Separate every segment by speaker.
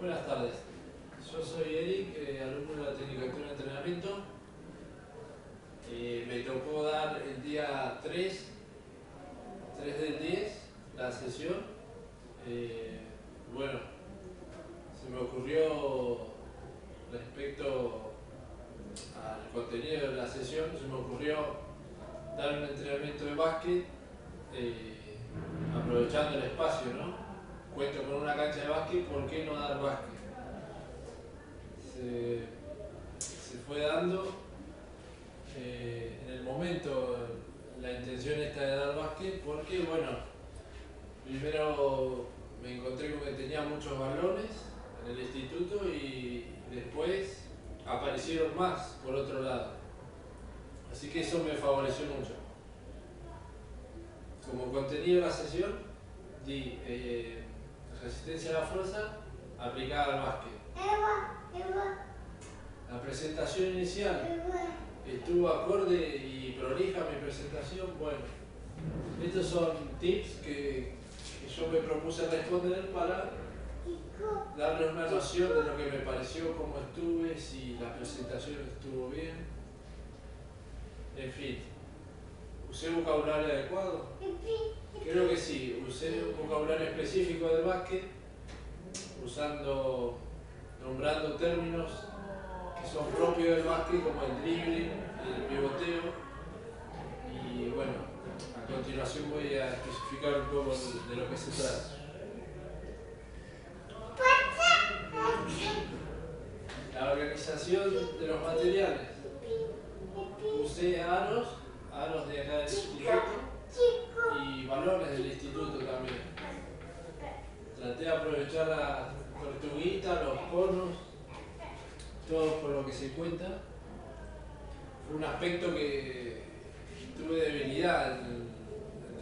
Speaker 1: Buenas tardes, yo soy Eric, alumno de la Tecnicatura de Entrenamiento. Me tocó dar el día 3 del 10 la sesión. Bueno, se me ocurrió respecto al contenido de la sesión, se me ocurrió dar un entrenamiento de básquet aprovechando el espacio, ¿no? Cuento con una cancha de básquet, ¿por qué no dar básquet? Se fue dando en el momento la intención esta de dar básquet porque, bueno, primero me encontré con que tenía muchos balones en el instituto y después aparecieron más por otro lado. Así que eso me favoreció mucho. Como contenido de la sesión, di resistencia a la fuerza aplicada al básquet. La presentación inicial estuvo acorde y prolija mi presentación. Bueno, estos son tips que yo me propuse responder para darles una noción de lo que me pareció, cómo estuve, si la presentación estuvo bien. En fin, ¿usé vocabulario adecuado? Creo que sí, usé un vocabulario específico del básquet, nombrando términos que son propios del básquet, como el dribbling, el pivoteo. Y bueno, a continuación voy a especificar un poco de lo que se trata. La organización de los materiales. Usé aros de acá del instituto y balones del instituto también. Traté de aprovechar la tortuguita, los conos, todo por lo que se cuenta. Fue un aspecto que tuve debilidad en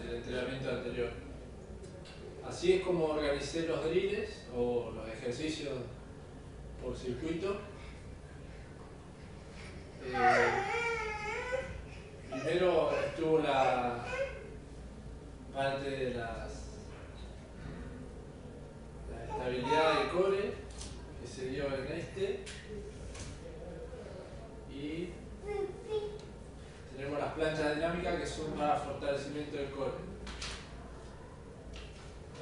Speaker 1: el entrenamiento anterior. Así es como organicé los drills o los ejercicios por circuito. Primero estuvo la parte de la estabilidad del core que se dio en este, y tenemos las planchas dinámicas que son para fortalecimiento del core.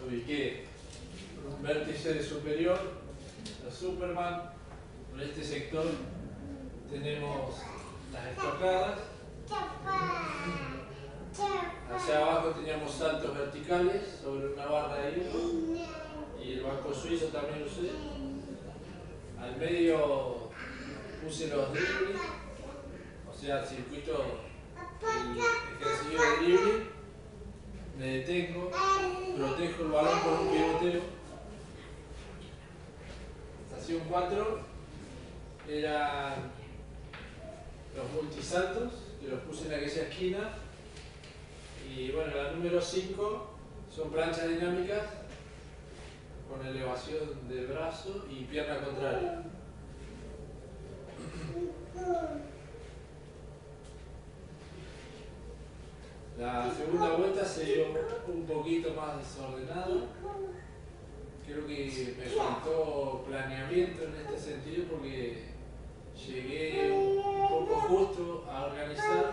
Speaker 1: Ubiqué un vértice superior, la Superman. Por este sector tenemos las estocadas. Hacia abajo teníamos saltos verticales sobre una barra de hierro y el banco suizo también lo usé. Al medio puse los dribbling, o sea, el circuito, el ejercicio de dribbling. Me detengo, protejo el balón con un pivoteo. Estación 4 eran los multisaltos, que los puse en aquella esquina. Y bueno, la número 5 son planchas dinámicas con elevación de brazo y pierna contraria. La segunda vuelta se dio un poquito más desordenada. Creo que me faltó planeamiento en este sentido porque llegué un poco justo a organizar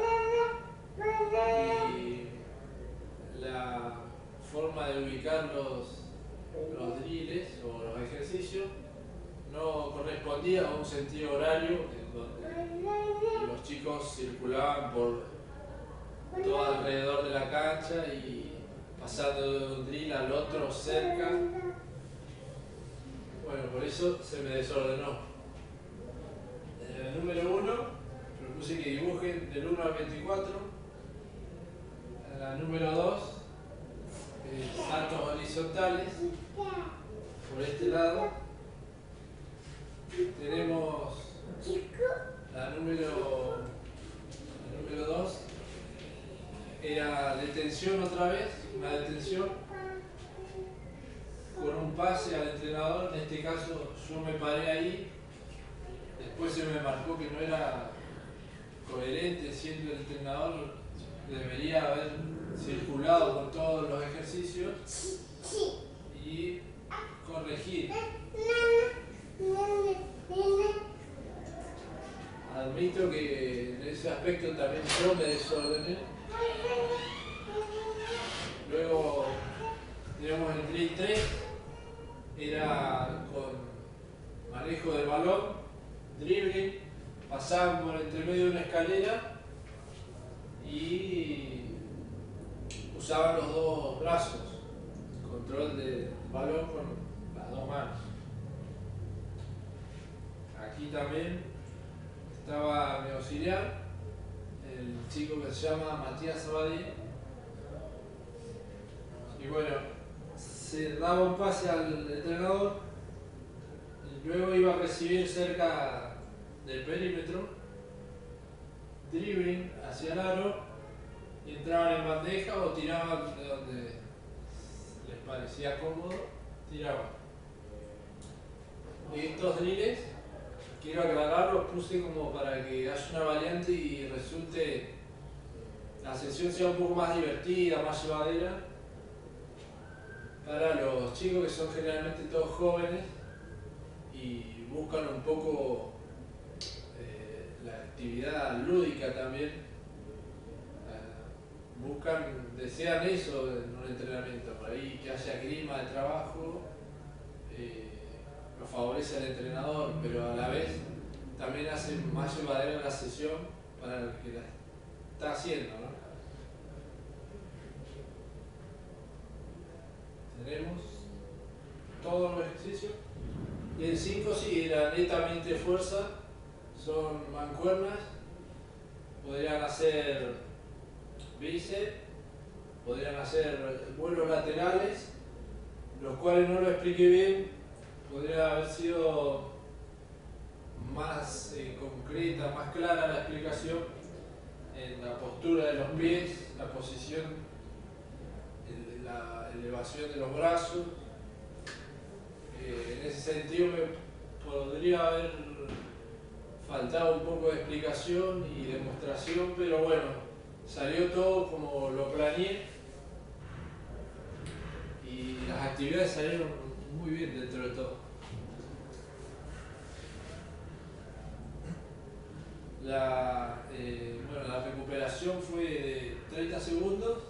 Speaker 1: y la forma de ubicar los drills o los ejercicios no correspondía a un sentido horario en donde los chicos circulaban por todo alrededor de la cancha y pasando de un drill al otro cerca. Bueno, por eso se me desordenó. En el número 1 propuse que dibujen del 1 al 24. En la número 2, saltos horizontales. Por este lado tenemos la número 2. Era detención otra vez, una detención con un pase al entrenador. En este caso yo me paré ahí, después se me marcó que no era coherente, siendo el entrenador debería haber circulado con todos los ejercicios y corregir. aspecto también yo me desordené. Luego tenemos el drill 3, era con manejo del balón, dribbling, pasaban por entre medio de una escalera y usaban los dos brazos, control del balón con las dos manos. Aquí también estaba mi auxiliar, el chico que se llama Matías Sabadell, y bueno, se daba un pase al entrenador y luego iba a recibir cerca del perímetro, dribbling hacia el aro y entraban en bandeja o tiraban de donde les parecía cómodo, tiraban. Y estos drills, quiero aclarar, los puse como para que haya una variante y resulte la sesión sea un poco más divertida, más llevadera para los chicos que son generalmente todos jóvenes y buscan un poco la actividad lúdica también. Desean eso en un entrenamiento, por ahí que haya clima de trabajo, lo favorece al entrenador, pero a la vez también hace más llevadera la sesión para el que la está haciendo, ¿no? Tenemos todos los ejercicios. Y el 5 sí, era netamente fuerza, son mancuernas, podrían hacer bíceps, podrían hacer vuelos laterales, los cuales no lo expliqué bien, podría haber sido más concreta, más clara la explicación en la postura de los pies, la posición, la elevación de los brazos. En ese sentido me podría haber faltado un poco de explicación y demostración, pero bueno, salió todo como lo planeé y las actividades salieron muy bien dentro de todo. La recuperación fue de 30 segundos,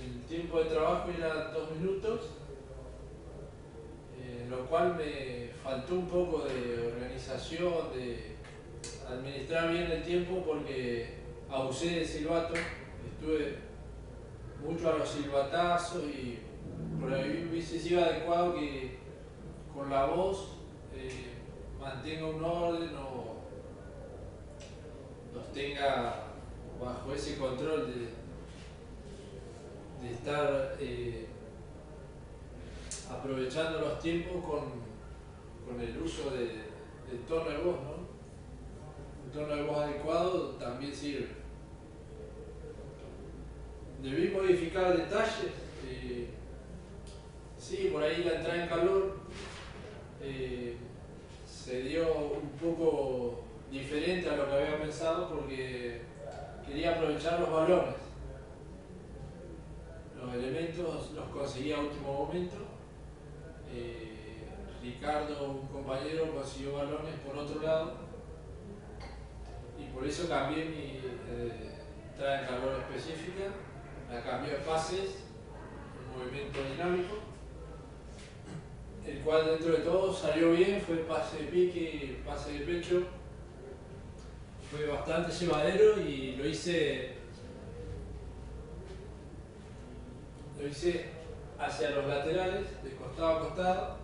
Speaker 1: el tiempo de trabajo era 2 minutos, lo cual me faltó un poco de organización, de administrar bien el tiempo porque abusé del silbato, estuve mucho a los silbatazos y por ahí hubiese sido adecuado que con la voz mantenga un orden o los tenga bajo ese control de estar aprovechando los tiempos con el uso del tono de voz, ¿no? Un tono de voz adecuado también sirve. Debí modificar detalles. Sí, por ahí la entrada en calor se dio un poco diferente a lo que había pensado porque quería aprovechar los balones. Los elementos los conseguí a último momento. Ricardo, un compañero, consiguió balones por otro lado y por eso cambié mi entrada en calor específica, la cambié a pases, un movimiento dinámico, el cual dentro de todo salió bien, fue pase de pique, pase de pecho, fue bastante llevadero y lo hice hacia los laterales, de costado a costado,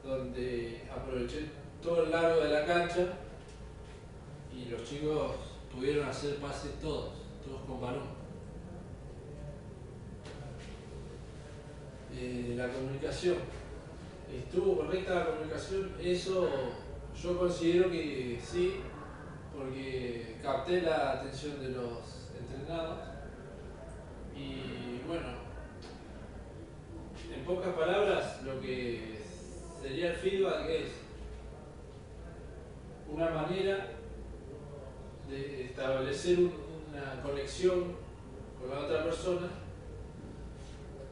Speaker 1: donde aproveché todo el largo de la cancha y los chicos pudieron hacer pases todos con balón. La comunicación, ¿estuvo correcta la comunicación? Eso yo considero que sí, porque capté la atención de los entrenados y bueno, en pocas palabras lo que sería el feedback es una manera de establecer una conexión con la otra persona.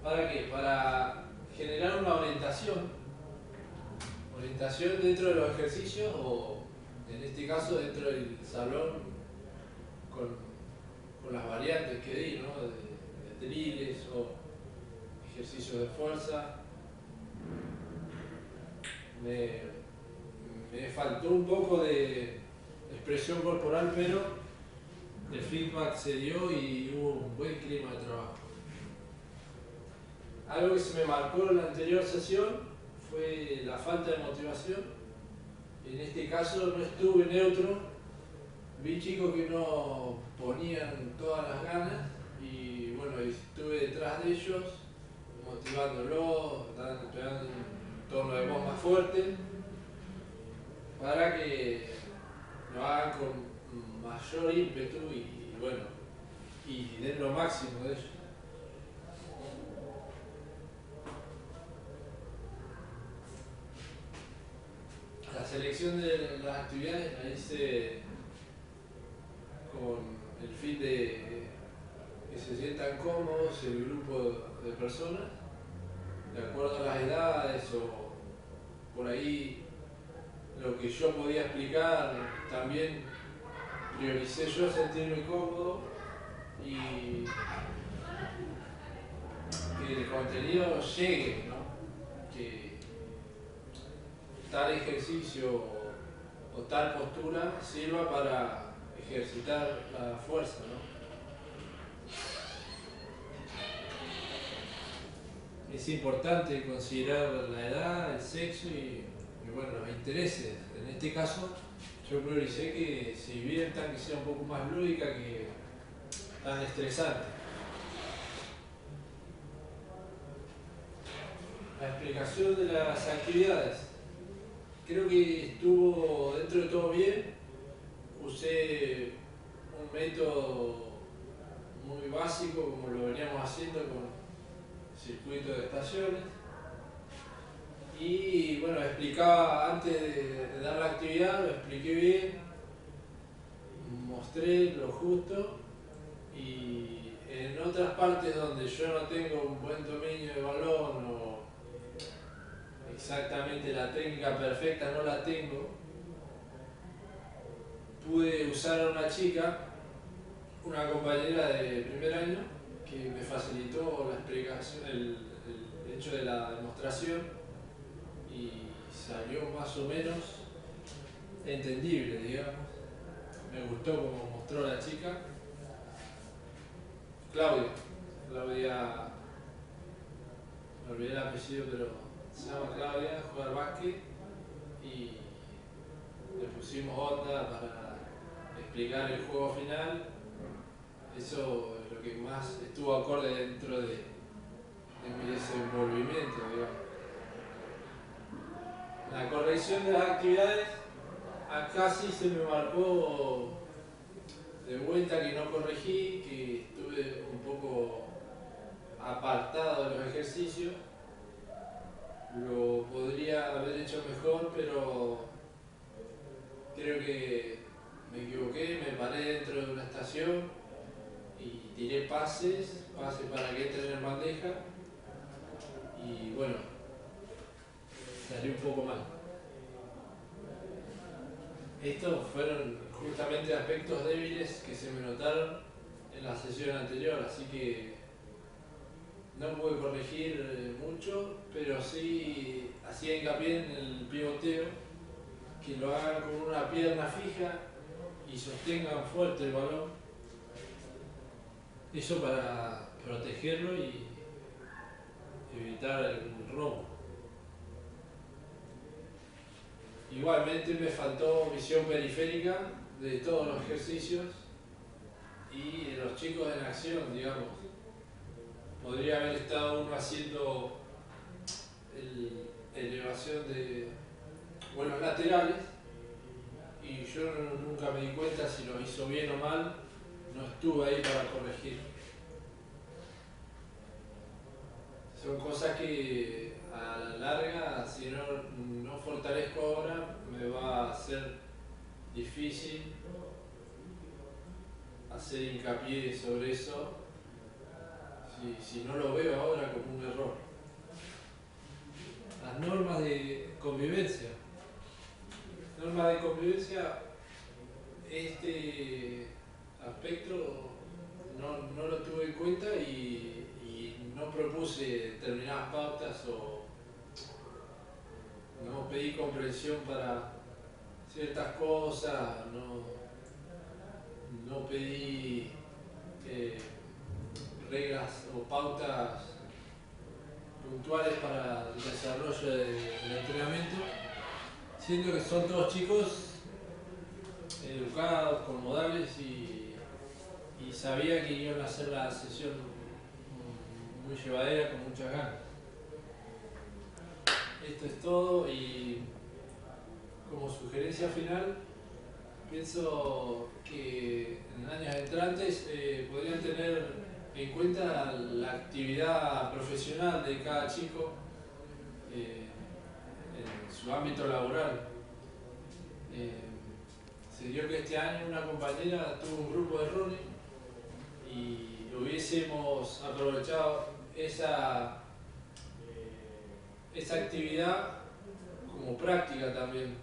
Speaker 1: ¿Para qué? Para generar una orientación dentro de los ejercicios o en este caso dentro del salón con las variantes que di, ¿no? de drills o ejercicios de fuerza. Me faltó un poco de expresión corporal, pero el feedback se dio y hubo un buen clima de trabajo. Algo que se me marcó en la anterior sesión fue la falta de motivación. En este caso no estuve neutro, vi chicos que no ponían todas las ganas y bueno, estuve detrás de ellos, motivándolos, pegando un tono de voz más fuerte para que lo hagan con mayor ímpetu y bueno, y den lo máximo de ellos. La selección de las actividades la hice con el fin de que se sientan cómodos el grupo de personas, de acuerdo a las edades o por ahí lo que yo podía explicar, también prioricé yo sentirme cómodo y que el contenido llegue, ¿no? Que tal ejercicio o tal postura sirva para ejercitar la fuerza, ¿no? Es importante considerar la edad, el sexo y bueno, los intereses. En este caso, yo prioricé que se diviertan, que sea un poco más lúdica que tan estresante. La explicación de las actividades. Creo que estuvo dentro de todo bien. Usé un método muy básico como lo veníamos haciendo con circuito de estaciones. Y bueno, explicaba antes de dar la actividad, lo expliqué bien, mostré lo justo y en otras partes donde yo no tengo un buen dominio de balón o exactamente la técnica perfecta no la tengo, pude usar a una chica, una compañera de primer año, que me facilitó la explicación, el hecho de la demostración y salió más o menos entendible, digamos. Me gustó como mostró la chica. Claudia, me olvidé el apellido, pero se llama Claudia, juega al básquet y le pusimos onda para explicar el juego final. Eso es lo que más estuvo acorde dentro de mi desenvolvimiento, digamos. La corrección de las actividades, acá sí se me marcó de vuelta que no corregí, que estuve un poco apartado de los ejercicios. Lo podría haber hecho mejor, pero creo que me equivoqué, me paré dentro de una estación y tiré pases para que entren en bandeja y bueno, salió un poco mal. Estos fueron justamente aspectos débiles que se me notaron en la sesión anterior, así que no pude corregir mucho, pero sí hacía hincapié en el pivoteo, que lo hagan con una pierna fija y sostengan fuerte el balón. Eso para protegerlo y evitar el robo. Igualmente me faltó visión periférica de todos los ejercicios y de los chicos en acción, digamos. Podría haber estado uno haciendo elevación de vuelos laterales y yo nunca me di cuenta si lo hizo bien o mal, no estuve ahí para corregir. Son cosas que a la larga, si no fortalezco ahora, me va a ser difícil hacer hincapié sobre eso si no lo veo ahora como un error. Las normas de convivencia. norma de convivencia, este aspecto no lo tuve en cuenta y no propuse determinadas pautas o no pedí comprensión para ciertas cosas, no pedí reglas o pautas puntuales para el desarrollo del entrenamiento, siendo que son todos chicos educados, con modales y sabía que iban a hacer la sesión muy llevadera, con muchas ganas. Esto es todo y como sugerencia final pienso que en años entrantes podrían tener en cuenta la actividad profesional de cada chico en su ámbito laboral. Se dio que este año una compañera tuvo un grupo de running y hubiésemos aprovechado esa actividad como práctica también.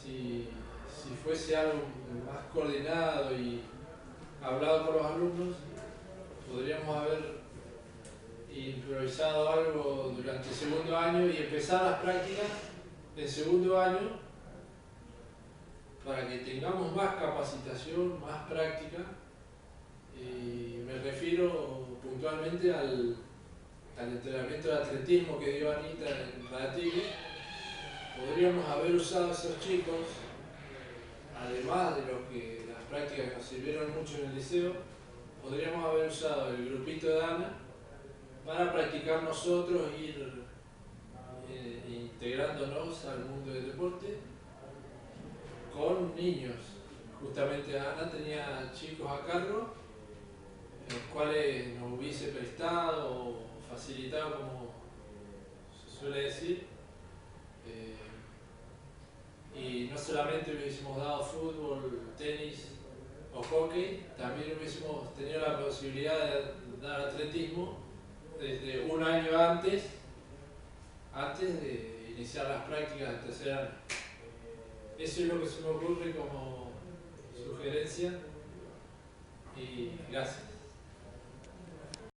Speaker 1: Si fuese algo más coordinado y hablado con los alumnos, podríamos haber improvisado algo durante el segundo año y empezar las prácticas del segundo año para que tengamos más capacitación, más práctica. Y me refiero puntualmente al entrenamiento de atletismo que dio Anita en Radatili. Podríamos haber usado a esos chicos, además de las prácticas que nos sirvieron mucho en el liceo, podríamos haber usado el grupito de Ana para practicar nosotros, ir integrándonos al mundo del deporte con niños. Justamente Ana tenía chicos a cargo, los cuales nos hubiese prestado o facilitado, como se suele decir, y no solamente hubiésemos dado fútbol, tenis o hockey, también hubiésemos tenido la posibilidad de dar atletismo desde un año antes de iniciar las prácticas del tercer año. Eso es lo que se me ocurre como sugerencia y gracias.